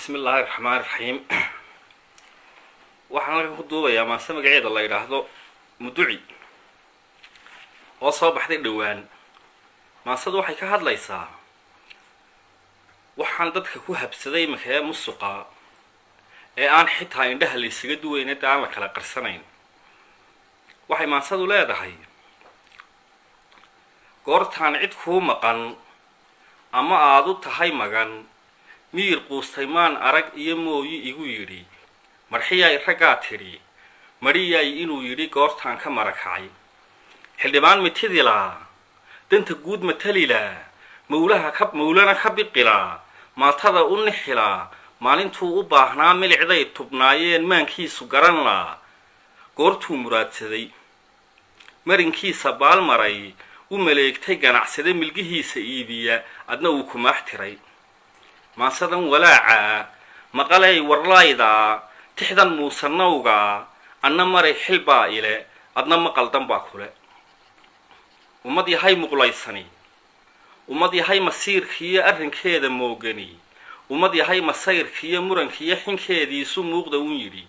بسم الله الرحمن الرحيم. waxaan halkan ku duubayaa maase magaceeda la yiraahdo muduci oo soo baxday dhawaan. maasadu waxay ka hadlaysaa waxaan dadka ku habsaday makee musuqa ee aan xitaa indhaha la isaga duwayna aan la kala qarsanayn. waxay maasadu leedahay goortaan cid ku maqan ama aad u tahay magan miir quustaymaan arag iyo mooyi igu yiri marxiyay ragaa tiri mariyay inuu yiri goortaan ka marakacay xildhibaan mitidila danta guud matalila mawlana ka biqila maatada u nixila maalintuu u baahnaa milicday tubnaayeen maankiisu garan la goortuu muraadsaday marinkiisa baalmaray u maleegtay ganacsade milgihiisa iibiya adna uu ku maaxtiray maasadan walaaca maqalay warlayda tixdan muusanawga anna maray xilbaa ile adna maqaldan baa kule ummad yahay muqlaysani ummad yahay masiirkiiyo arrinkeeda moogani ummad yahay masayrkiiyo murankiiyo xinkeediisu muuqda uun yidhi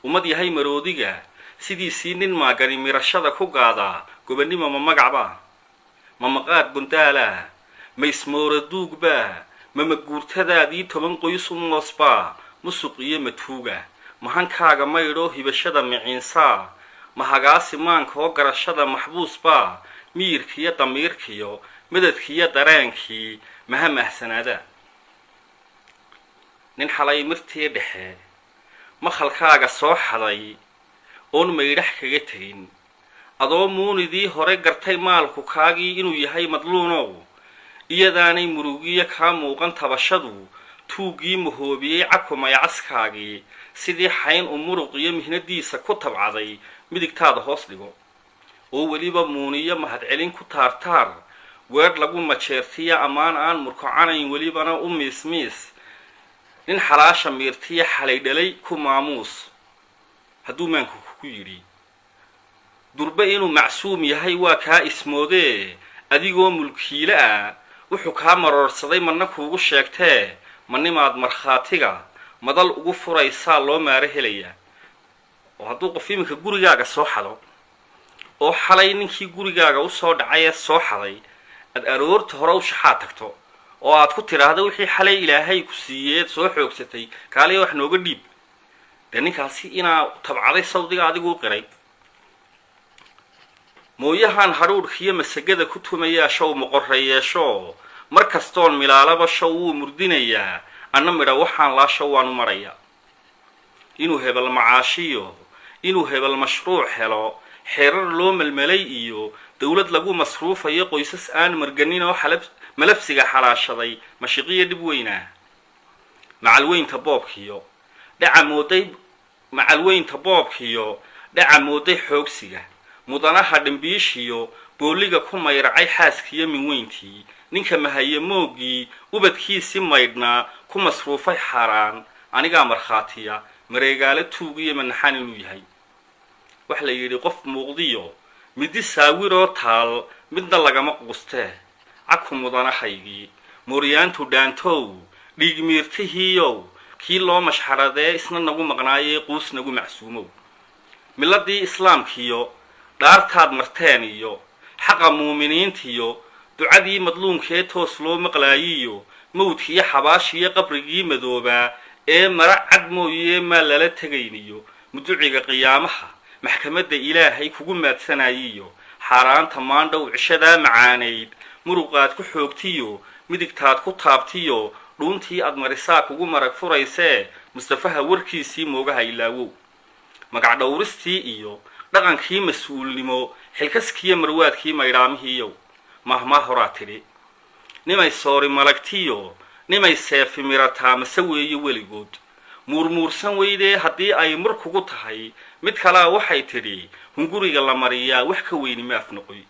ummad yahay maroodiga sidiisii nin maagani mirashada ku gaada gobannimo ma magacba ma maqaad gundaala ma ismoora duugba mama guurtadaadii 10 qoys u moosba musuq iyo matuuga mahankaaga maydho hibashada miciinsa mahagaasi maankoo garashada maxbuusba miirkiyo damiirkiyo madadkiyo dareenkii mahamahsanaada nin xalay mirtii dhexe makhalkaaga soo xaday oon maydhax kaga tegin adoo muunidii hore gartay maalku kaagii inuu yahay madluunow iyadaanay murugiya ka muuqan tabashadu tuugii mahoobiyay cakumay caskaagii sidii xayn u muruq iyo mihnadiisa ku tabcaday midigtaada hoos dhigo oo waliba muuniyo mahadcelin ku taartaar weer lagu majeertiya amaan aan murkacanayn walibana u miismiis nin xalaasha miirtiya xalay dhalay ku maamuus hadduu maanku ku yidhi durba inuu macsuum yahay waa kaa ismoodee adigoo mulkiile ah wuxuu kaa maroorsaday marna kuugu sheegtee manimaad markhaatiga madal ugu furaysaa loo maare helaya oo hadduu qof iminka gurigaaga soo xado oo xalay ninkii gurigaaga u soo dhacay ee soo xaday aad aroorta hore u shaxaa tagto oo aad ku tiraahdo wixii xalay ilaahay ku siiyay soo xoogsatay kaaliya wax nooga dhiib de ninkaasi inaa tabcaday sawdiga adigu u qiray mooyahan haruurkiyo masagada ku tumaya show moqoreeyasho markastoon milaalaba show uu murdinayaa anna midha waxaan la show waanu maraya inuu hebel macaashiyo inuu hebel mashruuc helo xeerar loo malmalay iyo dawlad lagu masruufayo qoysas aan marganin oo malafsiga xalaashaday mashiqiyo dib weyna macalweynta boobkiyo dhaca mooday xoogsiga mudanaha dhambiishiyo booliga ku mayracay xaaskiyo min weyntii ninka mahaye moogii ubadkiisi maydhnaa ku masruufay xaraan anigaa markhaatiya mareegaale tuugiyo manaxan inuu yahay wax la yidhi qof muuqdiyo midi saawiroo taal midna lagama quustee caku mudanahaygii mooryaantu dhaantow dhiigmiirtihiiyow kii loo mashxaradee isna nagu maqnaayee quus nagu macsuumow miladii islaamkiyo dhaartaad marteen iyo xaqa muuminiintiyo ducadii madluunkee toos loo maqlaayiyo mawdkiyo xabaashiyo qabrigii madoobaa ee mara cad mooyee maa lala tegayniyo muduciga qiyaamaha maxkamadda ilaahay kugu maadsanayiyo xaaraanta maandhow cishadaa macaanayd muruqaad ku xoogtiyo midigtaad ku taabtiyo dhuuntii aad marisaa kugu marag furaysee mustafaha warkiisii moogaha ilaawow magac dhowristii iyo dhaqankii mas'uulnimo xilkaskiyo marwaadkii maydhaamihiiyow mahmaa horaa tidhi nimay soori malagtiyo nimay seefi mirataa mase weeye weligood muurmuursan weydee haddii ay mur kugu tahay mid kalaa waxay tidhi hunguriga la mariyaa wax ka weyni ma afnoqoy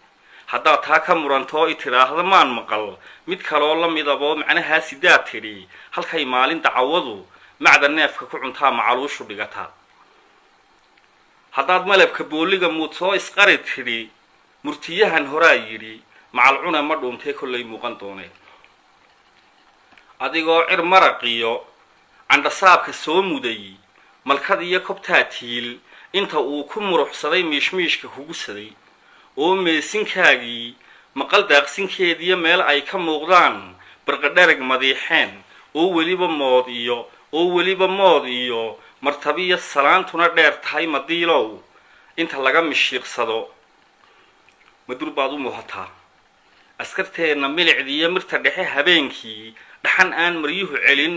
haddaad taa ka murantoo i tidhaahda maan maqal mid kaloo la midaboo macnahaa sidaad tidhi halkay maalin dacawadu macda neefka ku cuntaa macaluushu dhigataa haddaad malabka booliga muud soo isqari tidhi murtiyahan horaa yidhi macalcuna ma dhuuntee kollay muuqan dooneen adigoo cir maraqiyo candhasaabka soo muday malkad iyo kobtaa tiil inta uu ku muruxsaday miishmiishka kugusaday oo meesinkaagii maqal daaqsinkeediyo meel ay ka muuqdaan barqadharag madiixeen oo weliba mood iyo martabiya salaantuna dheer tahay madiilow inta laga mishiiqsado madur baad u muuhataa askarteenna milicdiiyo mirta dhexe habeenkii dhaxan aan maryuhu celin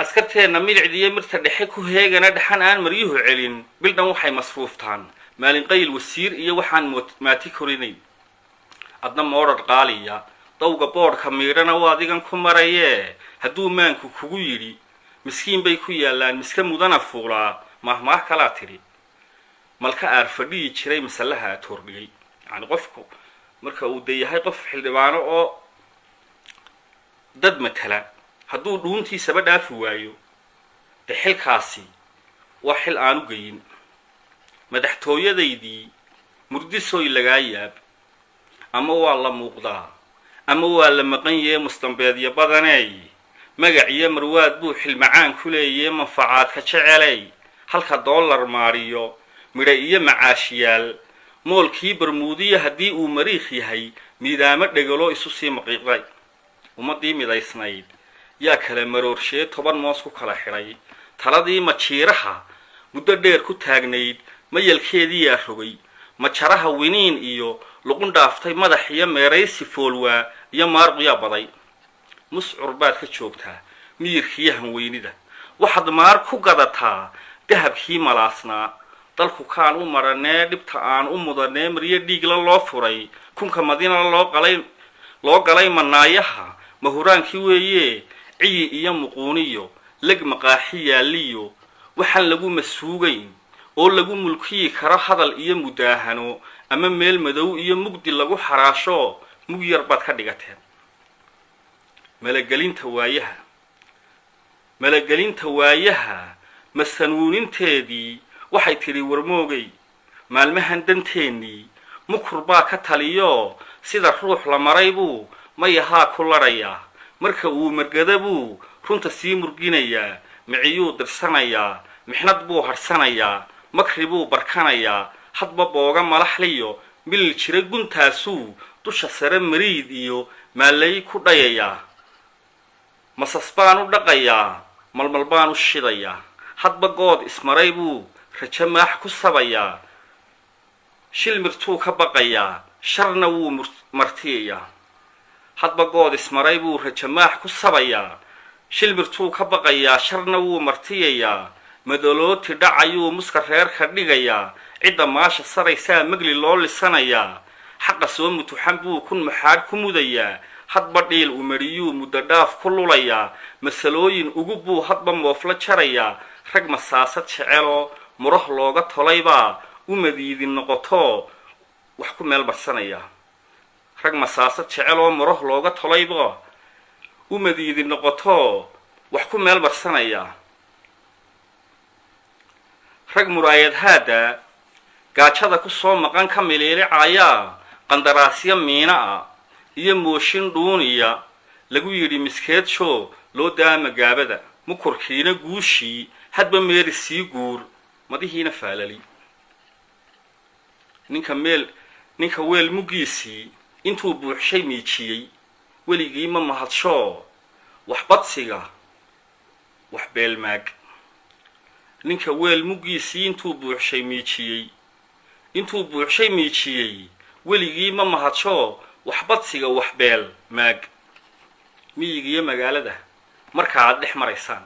askarteenna milicdiiyo mirta dhexe ku heegana dhaxan aan maryuhu celin bildhan waxay masruuftaan maalin qayl wasiir iyo waxaan maati korinayn adna moodhar qaaliya dawga boodhka miidhana waa adigan ku marayee hadduu maanku kugu yidhi miskiin bay ku yaallaan miska mudana fuulaa mahmaah kalaa tidhi malka aar fadhiyi jiray masallaha aad hordhigay yacni qofku marka uu dayahay qof xildhibaano oo dad matala hadduu dhuuntiisaba dhaafi waayo de xilkaasi waa xil aanu geyin madaxtooyadaydii murdisoy lagaa yaab ama waa la muuqdaa ama waa la maqan yahe mustambeedyo badaneey magac iyo marwaad buu xilmacaan ku leeyee manfacaadka jecelay halka dollar maariyo midha iyo macaashiyaal moolkii barmuudiya haddii uu mariikh yahay miidaamo dhegalo isu sii maqiiqday ummaddii midaysnayd yaa kala maroorsheed 10 moos ku kala xidhay taladii majiiraha muddo dheer ku taagnayd mayalkeedii yaa rogay majaraha winiin iyo luqun dhaaftay madax iyo meeraysi foolwaa iyo maarqiya baday muscur baad ka joogtaa miyirkii hanweynida waxaad maar ku gadataa dahabkii malaasnaa dalku kaan u maranee dhibta aan u mudanee maryo dhiigla loo furay kunka madina loo galay manaayaha mahuraankii weeye ciyi iyo muquuniyo leg maqaaxi yaaliyo waxaan lagu masuugayn oo lagu mulkiyi karo hadal iyo mudaahano ama meel madow iyo mugdi lagu xaraasho mug yar baad ka dhigateen malagelinta waayaha masanuuninteedii waxay tidhi warmoogay maalmahan danteennii mukur baa ka taliyo sida ruux la maray buu mayahaa ku ladhayaa marka uu margada buu runta sii murginayaa miciyuu dirsanayaa mixnad buu harsanayaa makri buu barkanayaa hadba booga malaxliyo milil jira guntaasuu dusha sare mariid iyo maalay ku dhayayaa masas baan u dhaqayaa malmal baan u shidayaa hadba good ismaray buu rajo maax ku sabayaa shil mirtuu ka baqayaa sharna wuu martiyayaa hadba good ismaray buu rajo maax ku sabayaa shil mirtuu ka baqayaa sharna wuu martiyayaa madalooti dhacayuu muska reerka dhigayaa cidda maasha saraysaa magli loo lisanayaa xaqa soo mutuxan buu kun maxaad ku mudayaa hadba dhiil umariyuu muddo dhaaf ku lulayaa masalooyin ugu buu hadba moofla jarayaa rag masaasad jeceloo murah looga tolaybaa u madiidin noqoto wax ku meel barsanayaa rag masaasad jeceloo murah looga tolaybaa u madiidin noqoto wax ku meel barsanayaa rag muraayad haada gaajada ku soo maqan ka miliilicayaa qandaraasyo miina ah iyo mooshin dhuuniya lagu yidhi miskeedsho loo daama gaabada mukurkiina guushii hadba meeri sii guur madihiina faalali ninka weel muggiisii intuu buuxshay miijiyey weligii ma mahadsho wax badsiga wax beelmaag ninka weel muggiisii intuu buuxshay miijiyey weligii ma mahadsho wax badsiga wax beel maag miyigiyo magaalada markaad dhex maraysaan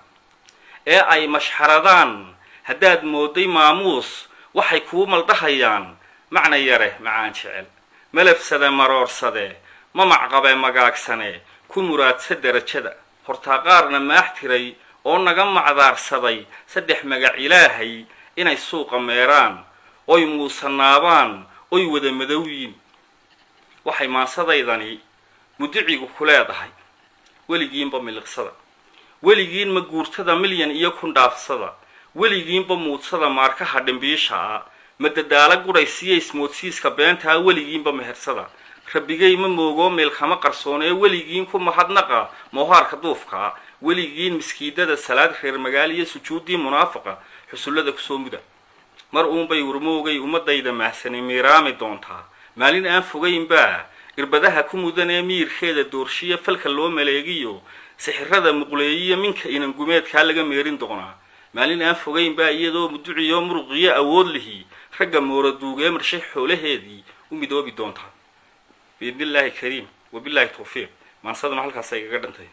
ee ay mashxaradaan haddaad mooday maamuus waxay kuu maldahayaan macna yare macaan jecel malafsade maroorsade mamacqabe magaagsane ku muraadsa darajada hortaa qaarna maax tiray oo naga macdaarsaday 3 magac ilaahay inay suuqa meeraan oy muusanaabaan oy wada madowyiin waxay maasadaydani mudicigu ku leedahay weligiinba miliqsada weligiin ma guurtada milyan iyo kun dhaafsada weligiinba muudsada maarkaha dhimbiisha ma dadaala guraysiya ismoodsiiska beentaa weligiinba mehersada rabbigay ma moogo meel kama qarsoonee weligiin ku mahadnaqa moohaarka duufka weligiin miskiidada salaad reer magaaliya sujuudii munaafiqa xusullada ku soo muda mar uun bay warmoogay ummadayda mahsanay miiraami doontaa maalin aan fogayn baa irbadaha ku mudanee miirkeeda doorshiya falka loo maleegiyo sixirada muqleeyiya minka inan gumeedkaa laga meerin doonaa maalin aan fogayn baa iyadoo muduciyo muruqiyo awood lihi ragga mooraduugee marshay xoolaheedii u midoobi doontaa biidnillaahi kariim wabilaahi tawfiiq maansaduna halkaas ay kaga dhantay